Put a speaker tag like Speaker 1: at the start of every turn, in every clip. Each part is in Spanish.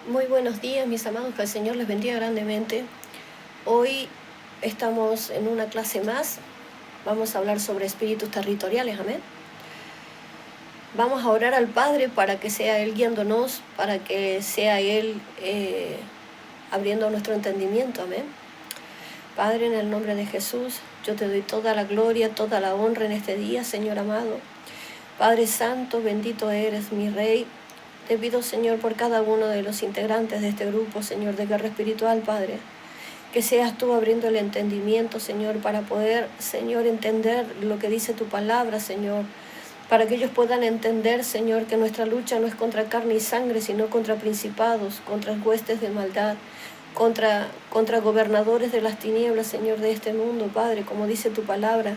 Speaker 1: Muy buenos días, mis amados, que el Señor les bendiga grandemente. Hoy estamos en una clase más. Vamos a hablar sobre espíritus territoriales, amén. Vamos a orar al Padre para que sea Él guiándonos, para que sea Él abriendo nuestro entendimiento, amén. Padre, en el nombre de Jesús, yo te doy toda la gloria, toda la honra en este día, Señor amado. Padre Santo, bendito eres, mi Rey. Te pido, Señor, por cada uno de los integrantes de este grupo, Señor, de Guerra Espiritual, Padre, que seas tú abriendo el entendimiento, Señor, para poder, Señor, entender lo que dice tu palabra, Señor, para que ellos puedan entender, Señor, que nuestra lucha no es contra carne y sangre, sino contra principados, contra huestes de maldad, contra gobernadores de las tinieblas, Señor, de este mundo, Padre, como dice tu palabra.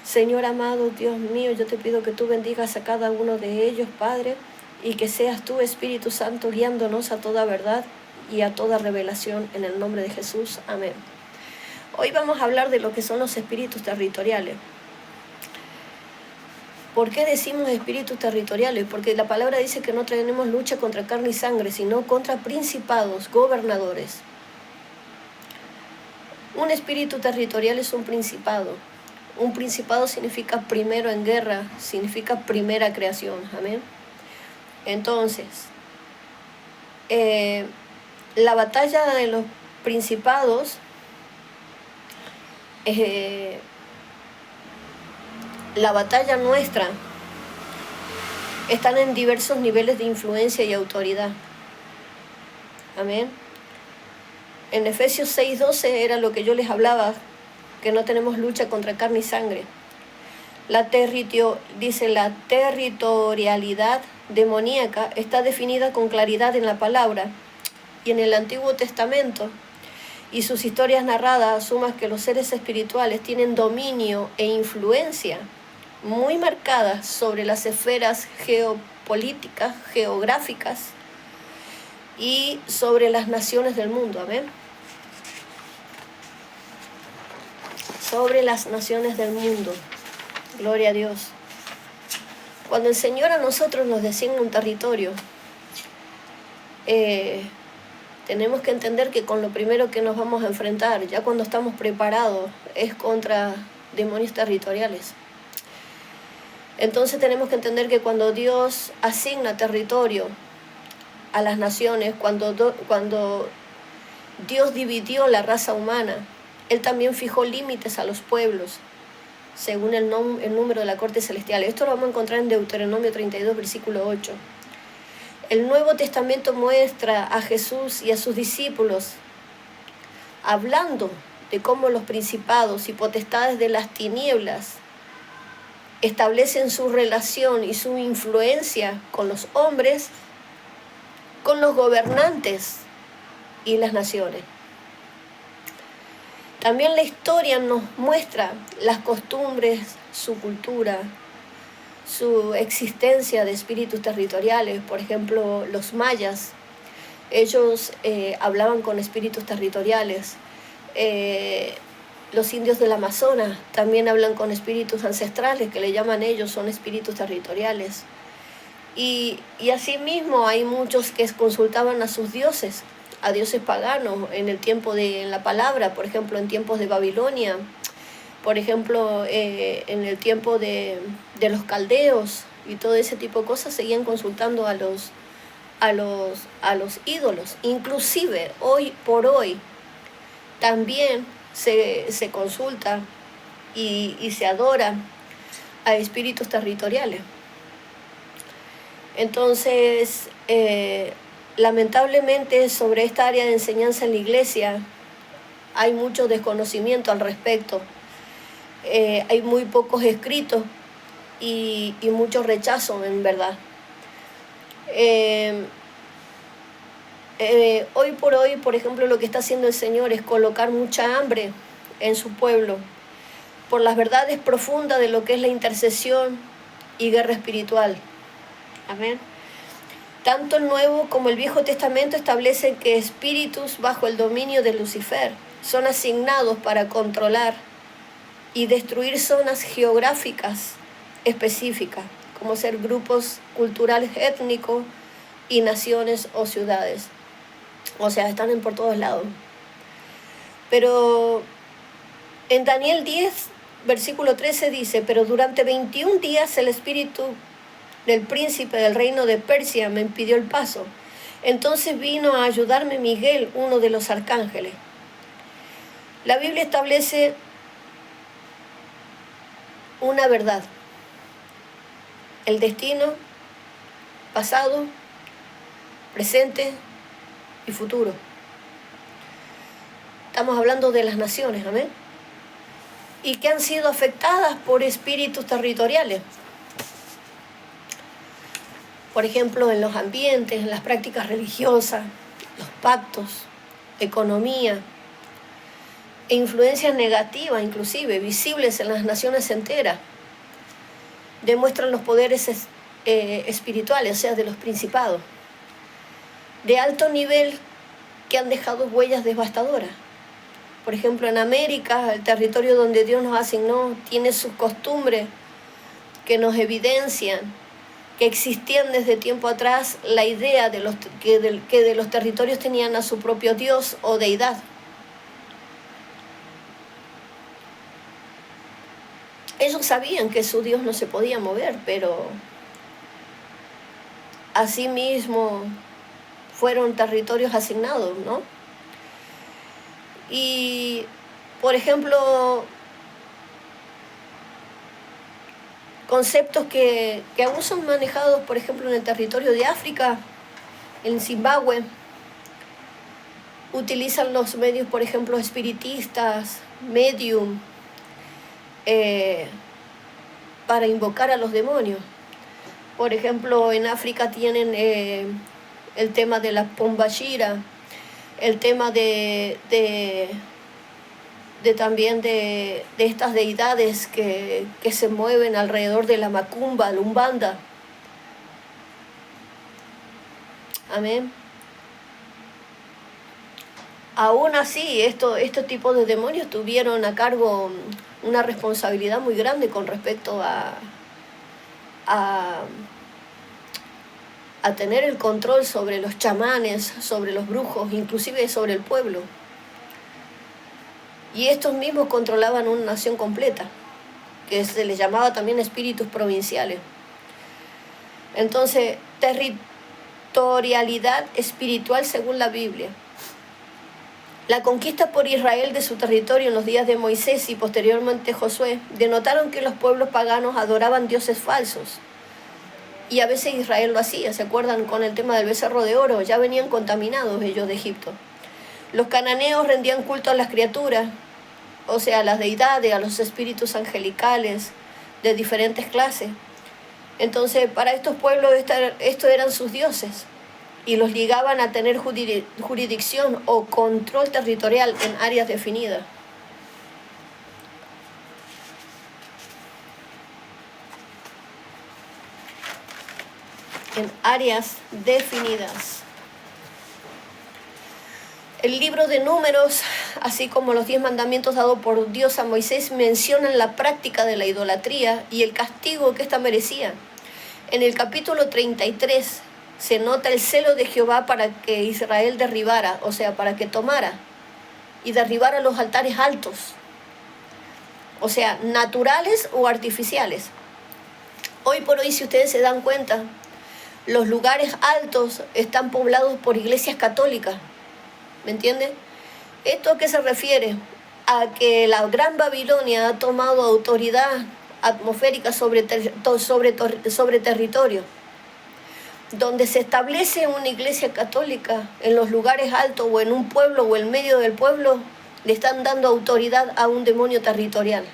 Speaker 1: Señor amado, Dios mío, yo te pido que tú bendigas a cada uno de ellos, Padre, y que seas tú, Espíritu Santo, guiándonos a toda verdad y a toda revelación en el nombre de Jesús. Amén. Hoy vamos a hablar de lo que son los espíritus territoriales. ¿Por qué decimos espíritus territoriales? Porque la palabra dice que no tenemos lucha contra carne y sangre, sino contra principados, gobernadores. Un espíritu territorial es un principado. Un principado significa primero en guerra, significa primera creación. Amén. Entonces, la batalla de los principados la batalla nuestra están en diversos niveles de influencia y autoridad. Amén. En Efesios 6:12 era lo que yo les hablaba, que no tenemos lucha contra carne y sangre. Dice la territorialidad demoníaca está definida con claridad en la palabra y en el Antiguo Testamento, y sus historias narradas asuman que los seres espirituales tienen dominio e influencia muy marcadas sobre las esferas geopolíticas, geográficas y sobre las naciones del mundo. Amén. Sobre las naciones del mundo. Gloria a Dios. Cuando el Señor a nosotros nos designa un territorio, tenemos que entender que con lo primero que nos vamos a enfrentar, ya cuando estamos preparados, es contra demonios territoriales. Entonces tenemos que entender que cuando Dios asigna territorio a las naciones, cuando Dios dividió la raza humana, Él también fijó límites a los pueblos, según el número de la corte celestial. Esto lo vamos a encontrar en Deuteronomio 32, versículo 8. El Nuevo Testamento muestra a Jesús y a sus discípulos hablando de cómo los principados y potestades de las tinieblas establecen su relación y su influencia con los hombres, con los gobernantes y las naciones. También la historia nos muestra las costumbres, su cultura, su existencia de espíritus territoriales. Por ejemplo, los mayas, ellos hablaban con espíritus territoriales. Los indios del Amazonas también hablan con espíritus ancestrales, que le llaman ellos, son espíritus territoriales. Y asimismo hay muchos que consultaban a sus dioses, a dioses paganos, en la palabra, por ejemplo, en tiempos de Babilonia, por ejemplo, en el tiempo de los caldeos y todo ese tipo de cosas, seguían consultando a los ídolos. Inclusive, hoy por hoy, también se consulta y se adora a espíritus territoriales. Entonces, lamentablemente sobre esta área de enseñanza en la iglesia hay mucho desconocimiento al respecto. Hay muy pocos escritos y mucho rechazo, en verdad. Hoy por hoy, por ejemplo, lo que está haciendo el Señor es colocar mucha hambre en su pueblo por las verdades profundas de lo que es la intercesión y guerra espiritual. Amén. Tanto el Nuevo como el Viejo Testamento establecen que espíritus bajo el dominio de Lucifer son asignados para controlar y destruir zonas geográficas específicas, como ser grupos culturales étnicos y naciones o ciudades. O sea, están por todos lados. Pero en Daniel 10, versículo 13 dice, pero durante 21 días el espíritu del príncipe del reino de Persia me impidió el paso. Entonces vino a ayudarme Miguel, uno de los arcángeles. La Biblia establece una verdad: el destino, pasado, presente y futuro. Estamos hablando de las naciones, amén, y que han sido afectadas por espíritus territoriales. Por ejemplo, en los ambientes, en las prácticas religiosas, los pactos, economía, e influencias negativas, inclusive visibles en las naciones enteras, demuestran los poderes espirituales, o sea, de los principados, de alto nivel, que han dejado huellas devastadoras. Por ejemplo, en América, el territorio donde Dios nos asignó, tiene sus costumbres que nos evidencian que existían desde tiempo atrás la idea de que de los territorios tenían a su propio Dios o deidad. Ellos sabían que su Dios no se podía mover, pero asimismo fueron territorios asignados, ¿no? Y, por ejemplo, conceptos que aún son manejados, por ejemplo, en el territorio de África, en Zimbabue, utilizan los medios, por ejemplo, espiritistas, medium, para invocar a los demonios. Por ejemplo, en África tienen el tema de la Pombashira, el tema también de estas deidades que se mueven alrededor de la macumba, la umbanda. Amén. Aún así, estos tipos de demonios tuvieron a cargo una responsabilidad muy grande con respecto a tener el control sobre los chamanes, sobre los brujos, inclusive sobre el pueblo. Y estos mismos controlaban una nación completa, que se les llamaba también espíritus provinciales. Entonces, territorialidad espiritual según la Biblia. La conquista por Israel de su territorio en los días de Moisés y posteriormente Josué denotaron que los pueblos paganos adoraban dioses falsos. Y a veces Israel lo hacía, ¿se acuerdan con el tema del becerro de oro? Ya venían contaminados ellos de Egipto. Los cananeos rendían culto a las criaturas, o sea, a las deidades, a los espíritus angelicales de diferentes clases. Entonces, para estos pueblos, estos eran sus dioses, y los ligaban a tener jurisdicción o control territorial en áreas definidas. En áreas definidas. El libro de Números, así como los 10 mandamientos dados por Dios a Moisés, mencionan la práctica de la idolatría y el castigo que ésta merecía. En el capítulo 33 se nota el celo de Jehová para que Israel derribara, o sea, para que tomara y derribara los altares altos, o sea, naturales o artificiales. Hoy por hoy, si ustedes se dan cuenta, los lugares altos están poblados por iglesias católicas. ¿Me entienden? ¿Esto a qué se refiere? A que la Gran Babilonia ha tomado autoridad atmosférica sobre territorio. Donde se establece una iglesia católica en los lugares altos o en un pueblo o en medio del pueblo, le están dando autoridad a un demonio territorial.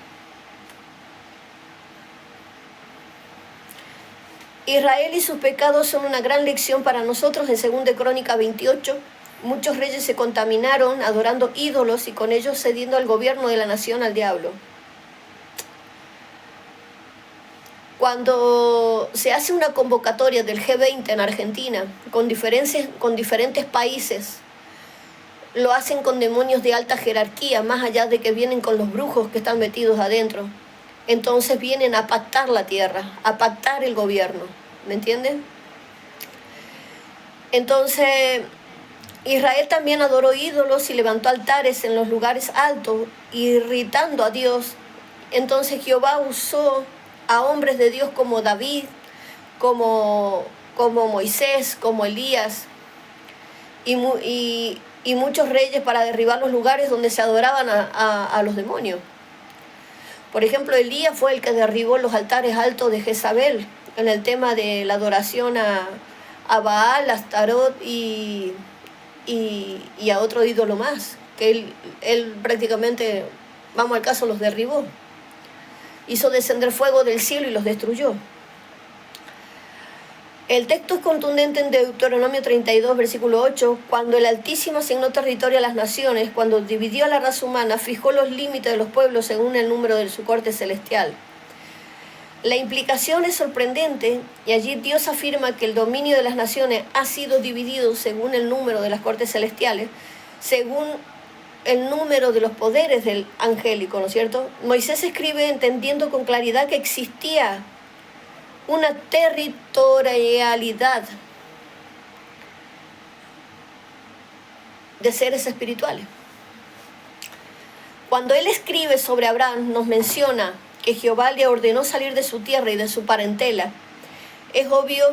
Speaker 1: Israel y sus pecados son una gran lección para nosotros. En 2 Crónicas 28, muchos reyes se contaminaron adorando ídolos y con ellos cediendo el gobierno de la nación al diablo. Cuando se hace una convocatoria del G20 en Argentina, con diferentes países, lo hacen con demonios de alta jerarquía, más allá de que vienen con los brujos que están metidos adentro. Entonces vienen a pactar la tierra, a pactar el gobierno, ¿me entienden? Entonces, Israel también adoró ídolos y levantó altares en los lugares altos, irritando a Dios. Entonces Jehová usó a hombres de Dios como David, como Moisés, como Elías y muchos reyes para derribar los lugares donde se adoraban a los demonios. Por ejemplo, Elías fue el que derribó los altares altos de Jezabel en el tema de la adoración a Baal, a Astarot y a otro ídolo más, que él prácticamente, vamos al caso, los derribó. Hizo descender fuego del cielo y los destruyó. El texto es contundente en Deuteronomio 32, versículo 8, cuando el Altísimo asignó territorio a las naciones, cuando dividió a la raza humana, fijó los límites de los pueblos según el número de su corte celestial. La implicación es sorprendente y allí Dios afirma que el dominio de las naciones ha sido dividido según el número de las cortes celestiales, según el número de los poderes del angélico, ¿no es cierto? Moisés escribe entendiendo con claridad que existía una territorialidad de seres espirituales. Cuando él escribe sobre Abraham, nos menciona que Jehová le ordenó salir de su tierra y de su parentela. Es obvio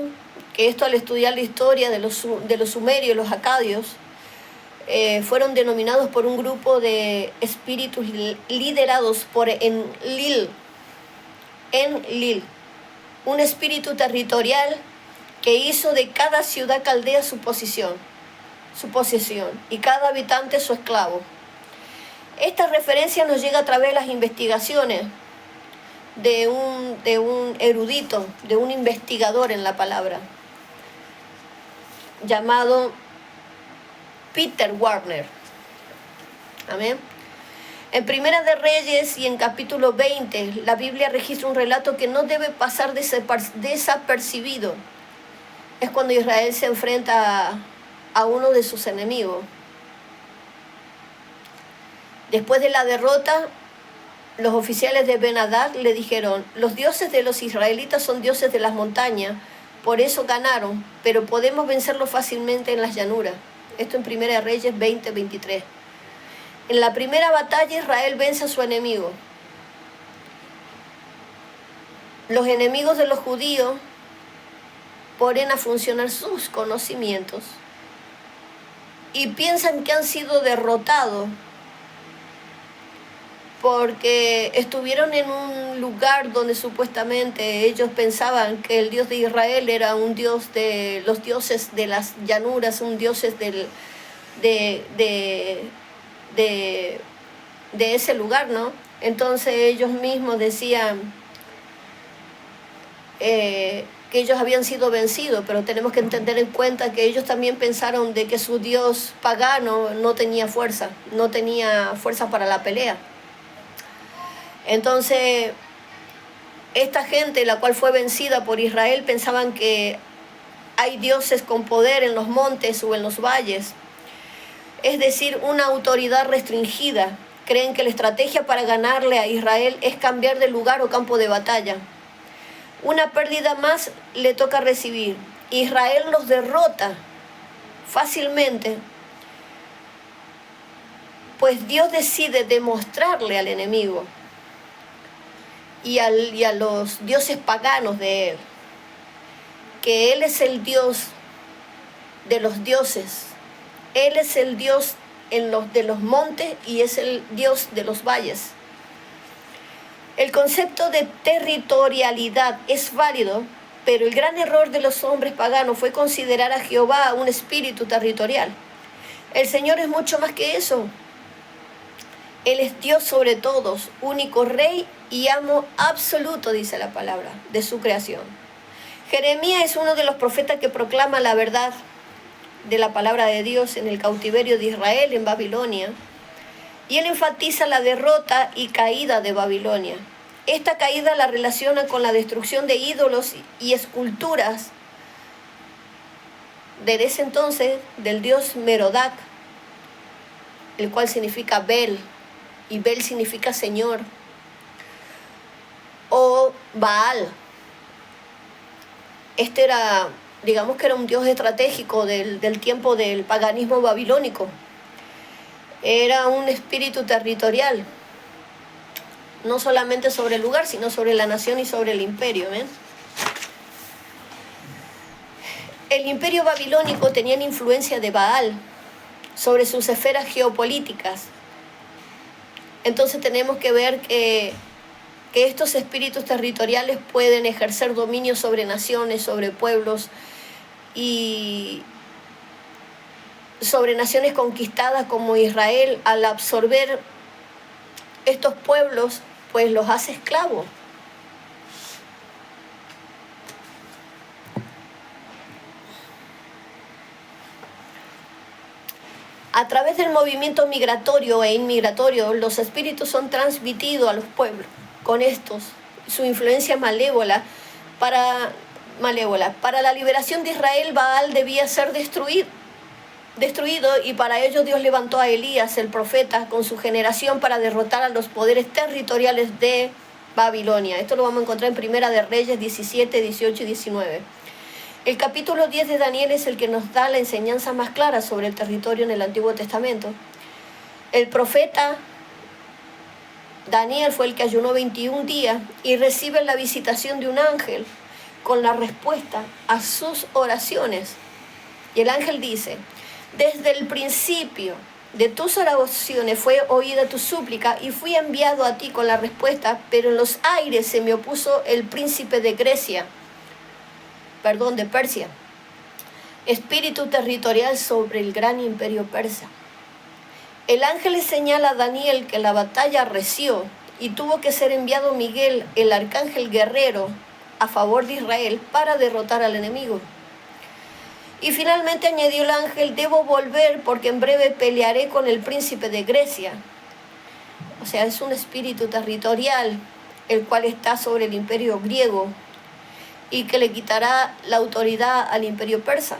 Speaker 1: que esto, al estudiar la historia de los sumerios, los acadios, fueron denominados por un grupo de espíritus liderados por Enlil, un espíritu territorial que hizo de cada ciudad caldea su posesión, y cada habitante su esclavo. Esta referencia nos llega a través de las investigaciones de un erudito, de un investigador en la palabra, llamado Peter Warner. Amén. En Primera de Reyes y en capítulo 20, la Biblia registra un relato que no debe pasar desapercibido. Es cuando Israel se enfrenta a uno de sus enemigos. Después de la derrota, los oficiales de Ben-Hadad le dijeron: los dioses de los israelitas son dioses de las montañas, por eso ganaron, pero podemos vencerlos fácilmente en las llanuras. Esto en Primera de Reyes 20, 23. En la primera batalla Israel vence a su enemigo. Los enemigos de los judíos ponen a funcionar sus conocimientos y piensan que han sido derrotados porque estuvieron en un lugar donde supuestamente ellos pensaban que el Dios de Israel era un Dios de los dioses de las llanuras, un dios de ese lugar, ¿no? Entonces ellos mismos decían que ellos habían sido vencidos, pero tenemos que tener en cuenta que ellos también pensaron de que su Dios pagano no tenía fuerza para la pelea. Entonces, esta gente, la cual fue vencida por Israel, pensaban que hay dioses con poder en los montes o en los valles, es decir, una autoridad restringida. Creen que la estrategia para ganarle a Israel es cambiar de lugar o campo de batalla. Una pérdida más le toca recibir. Israel los derrota fácilmente, pues Dios decide demostrarle al enemigo y a los dioses paganos de él que él es el Dios de los dioses. Él es el Dios de los montes y es el Dios de los valles. El concepto de territorialidad es válido, pero el gran error de los hombres paganos fue considerar a Jehová un espíritu territorial. El Señor es mucho más que eso. Él es Dios sobre todos, único Rey y amo absoluto, dice la palabra, de su creación. Jeremías es uno de los profetas que proclama la verdad de la palabra de Dios en el cautiverio de Israel en Babilonia. Y él enfatiza la derrota y caída de Babilonia. Esta caída la relaciona con la destrucción de ídolos y esculturas de ese entonces del dios Merodach, el cual significa Bel, y Bel significa Señor, o Baal. Este era digamos que era un dios estratégico del tiempo del paganismo babilónico. Era un espíritu territorial, no solamente sobre el lugar, sino sobre la nación y sobre el imperio. El imperio babilónico tenía la influencia de Baal sobre sus esferas geopolíticas. Entonces tenemos que ver que estos espíritus territoriales pueden ejercer dominio sobre naciones, sobre pueblos y sobre naciones conquistadas como Israel. Al absorber estos pueblos, pues los hace esclavos. A través del movimiento migratorio e inmigratorio, los espíritus son transmitidos a los pueblos. Con estos, su influencia malévola para la liberación de Israel, Baal debía ser destruido, y para ello Dios levantó a Elías, el profeta, con su generación para derrotar a los poderes territoriales de Babilonia. Esto lo vamos a encontrar en Primera de Reyes 17, 18 y 19. El capítulo 10 de Daniel es el que nos da la enseñanza más clara sobre el territorio en el Antiguo Testamento. El profeta Daniel fue el que ayunó 21 días y recibe la visitación de un ángel con la respuesta a sus oraciones. Y el ángel dice: desde el principio de tus oraciones fue oída tu súplica y fui enviado a ti con la respuesta, pero en los aires se me opuso el príncipe de Persia, espíritu territorial sobre el gran imperio persa. El ángel le señala a Daniel que la batalla arreció y tuvo que ser enviado Miguel, el arcángel guerrero, a favor de Israel para derrotar al enemigo. Y finalmente añadió el ángel: debo volver porque en breve pelearé con el príncipe de Grecia. O sea, es un espíritu territorial el cual está sobre el imperio griego y que le quitará la autoridad al imperio persa.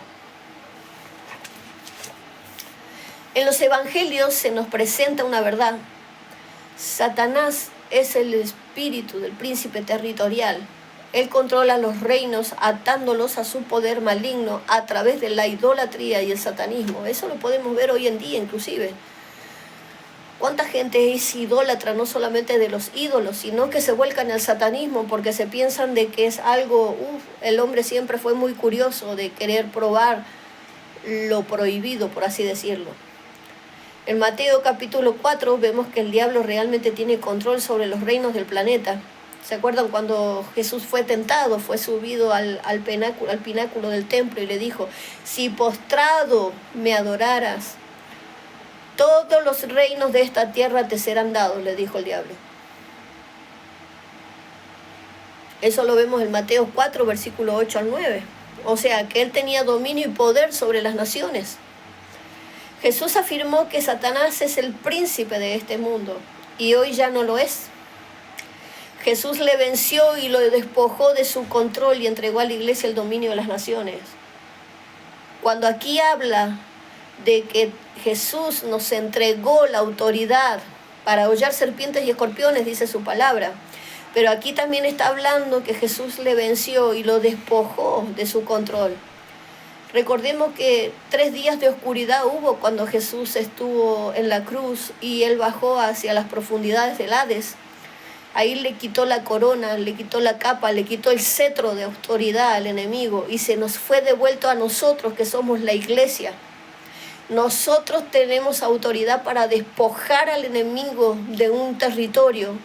Speaker 1: En los evangelios se nos presenta una verdad. Satanás es el espíritu del príncipe territorial. Él controla los reinos atándolos a su poder maligno a través de la idolatría y el satanismo. Eso lo podemos ver hoy en día inclusive. ¿Cuánta gente es idólatra no solamente de los ídolos, sino que se vuelcan al satanismo porque se piensan de que es algo... el hombre siempre fue muy curioso de querer probar lo prohibido, por así decirlo. En Mateo capítulo 4 vemos que el diablo realmente tiene control sobre los reinos del planeta. ¿Se acuerdan cuando Jesús fue tentado, fue subido al pináculo del templo y le dijo: si postrado me adoraras, todos los reinos de esta tierra te serán dados, le dijo el diablo. Eso lo vemos en Mateo 4, versículo 8 al 9. O sea, que él tenía dominio y poder sobre las naciones. Jesús afirmó que Satanás es el príncipe de este mundo y hoy ya no lo es. Jesús le venció y lo despojó de su control y entregó a la iglesia el dominio de las naciones. Cuando aquí habla de que Jesús nos entregó la autoridad para hollar serpientes y escorpiones, dice su palabra, pero aquí también está hablando que Jesús le venció y lo despojó de su control. Recordemos que 3 días de oscuridad hubo cuando Jesús estuvo en la cruz y él bajó hacia las profundidades del Hades. Ahí le quitó la corona, le quitó la capa, le quitó el cetro de autoridad al enemigo y se nos fue devuelto a nosotros que somos la iglesia. Nosotros tenemos autoridad para despojar al enemigo de un territorio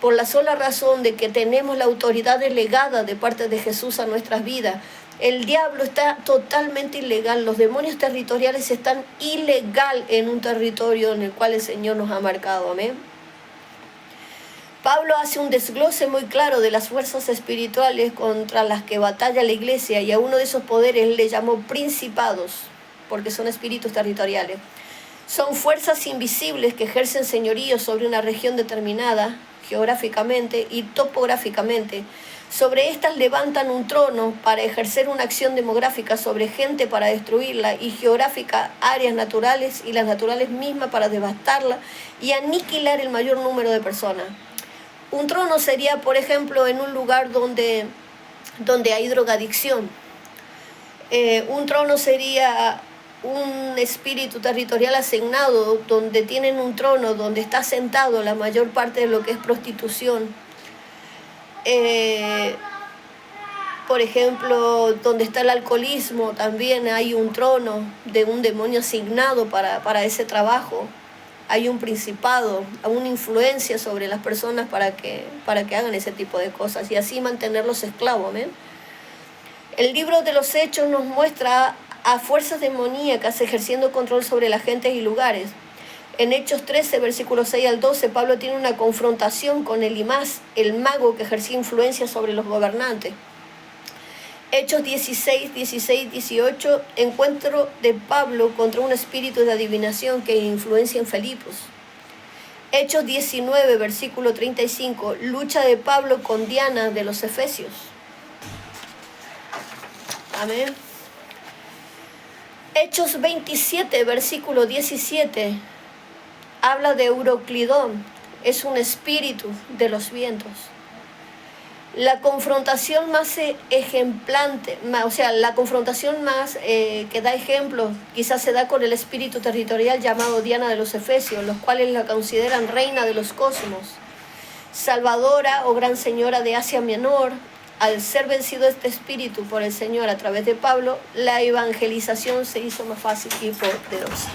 Speaker 1: por la sola razón de que tenemos la autoridad delegada de parte de Jesús a nuestras vidas. El diablo está totalmente ilegal, los demonios territoriales están ilegal en un territorio en el cual el Señor nos ha marcado. Amén. Pablo hace un desglose muy claro de las fuerzas espirituales contra las que batalla la iglesia y a uno de esos poderes le llamó principados, porque son espíritus territoriales. Son fuerzas invisibles que ejercen señorío sobre una región determinada, geográficamente y topográficamente. Sobre estas levantan un trono para ejercer una acción demográfica sobre gente para destruirla y geográfica áreas naturales y las naturales mismas para devastarla y aniquilar el mayor número de personas. Un trono sería, por ejemplo, en un lugar donde hay drogadicción. Un trono sería un espíritu territorial asignado donde tienen un trono, donde está sentado la mayor parte de lo que es prostitución. Por ejemplo, donde está el alcoholismo, también hay un trono de un demonio asignado para ese trabajo. Hay un principado, una influencia sobre las personas para que hagan ese tipo de cosas y así mantenerlos esclavos. ¿Amén? El libro de los Hechos nos muestra a fuerzas demoníacas ejerciendo control sobre las gentes y lugares. En Hechos 13, versículos 6 al 12, Pablo tiene una confrontación con Elimás, el mago que ejercía influencia sobre los gobernantes. Hechos 16, 16, 18, encuentro de Pablo contra un espíritu de adivinación que influencia en Filipos. Hechos 19, versículo 35, lucha de Pablo con Diana de los Efesios. Amén. Hechos 27, versículo 17, habla de Euroclidón, es un espíritu de los vientos. La confrontación más ejemplante, o sea, la confrontación más que da ejemplo, quizás se da con el espíritu territorial llamado Diana de los Efesios, los cuales la consideran reina de los cosmos, salvadora o gran señora de Asia Menor. Al ser vencido este espíritu por el Señor a través de Pablo, la evangelización se hizo más fácil y poderosa.